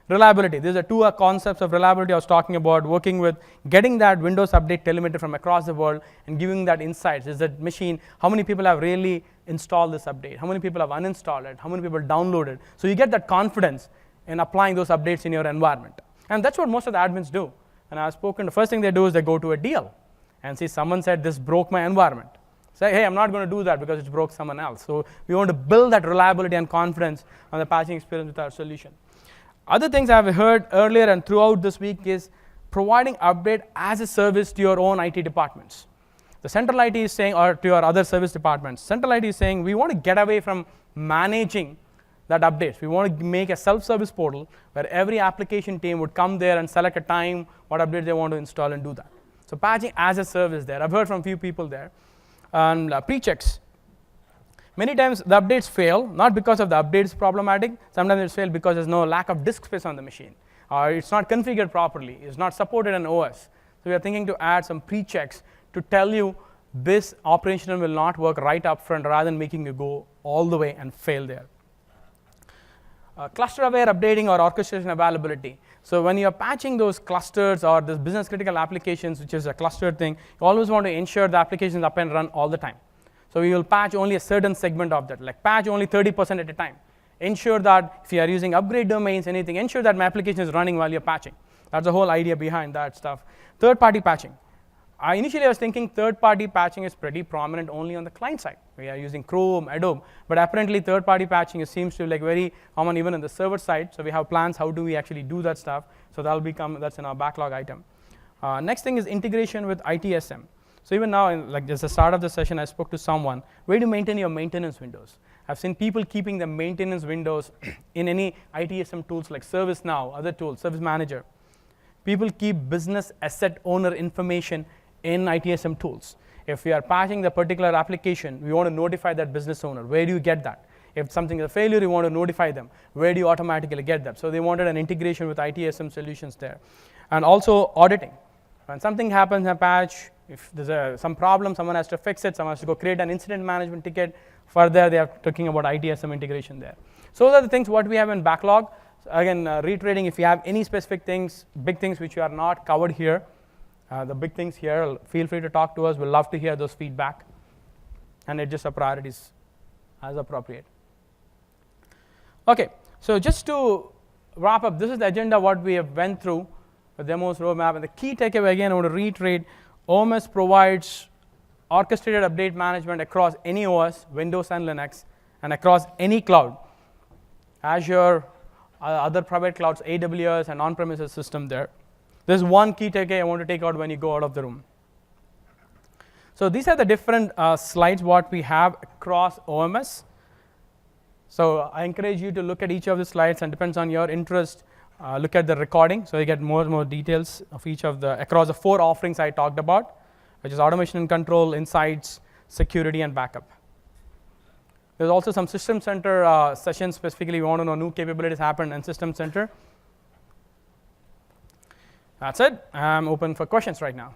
Reliability. These are two concepts of reliability I was talking about, working with getting that Windows Update telemetry from across the world and giving that insights. Is that machine, how many people have really installed this update? How many people have uninstalled it? How many people downloaded? So you get that confidence in applying those updates in your environment. And that's what most of the admins do. And I've spoken, the first thing they do is they go to a deal and see someone said this broke my environment. Say, hey, I'm not going to do that because it broke someone else. So we want to build that reliability and confidence on the patching experience with our solution. Other things I've heard earlier and throughout this week is providing update as a service to your own IT departments. The central IT is saying, or to your other service departments, central IT is saying, we want to get away from managing the that updates. We want to make a self-service portal where every application team would come there and select a time, what update they want to install, and do that. So patching as a service there. I've heard from a few people there. And pre-checks. Many times the updates fail, not because of the updates problematic. Sometimes it's failed because there's no lack of disk space on the machine, or it's not configured properly, it's not supported in OS. So we are thinking to add some pre-checks to tell you this operation will not work right up front, rather than making you go all the way and fail there. Cluster-aware updating or orchestration availability. So when you're patching those clusters or the business critical applications, which is a clustered thing, you always want to ensure the application is up and run all the time. So we will patch only a certain segment of that, like patch only 30% at a time. Ensure that if you are using upgrade domains, anything, ensure that my application is running while you're patching. That's the whole idea behind that stuff. Third-party patching. Initially I was thinking third-party patching is pretty prominent only on the client side. We are using Chrome, Adobe, but apparently third-party patching seems to be like very common even on the server side. So we have plans, how do we actually do that stuff? So that's in our backlog item. Next thing is integration with ITSM. So even now, like just the start of the session, I spoke to someone, where do you maintain your maintenance windows? I've seen people keeping the maintenance windows in any ITSM tools like ServiceNow, other tools, Service Manager. People keep business asset owner information in ITSM tools. If we are patching the particular application, we want to notify that business owner. Where do you get that? If something is a failure, you want to notify them. Where do you automatically get that? So they wanted an integration with ITSM solutions there. And also auditing. When something happens in a patch, if there's some problem, someone has to fix it, someone has to go create an incident management ticket. Further, they are talking about ITSM integration there. So those are the things what we have in backlog. So again, reiterating, if you have any specific things, big things which you are not covered here, the big things here, feel free to talk to us. We'll love to hear those feedback and adjust our priorities as appropriate. Okay, so just to wrap up, this is the agenda what we have went through, the demos, roadmap, and the key takeaway again, I want to reiterate, OMS provides orchestrated update management across any OS, Windows and Linux, and across any cloud. Azure, other private clouds, AWS, and on-premises system there. There's one key takeaway I want to take out when you go out of the room. So these are the different slides what we have across OMS. So I encourage you to look at each of the slides, and depends on your interest, look at the recording, so you get more and more details of each of the, across the 4 offerings I talked about, which is automation and control, insights, security, and backup. There's also some System Center sessions, specifically we want to know new capabilities happen in System Center. That's it. I'm open for questions right now.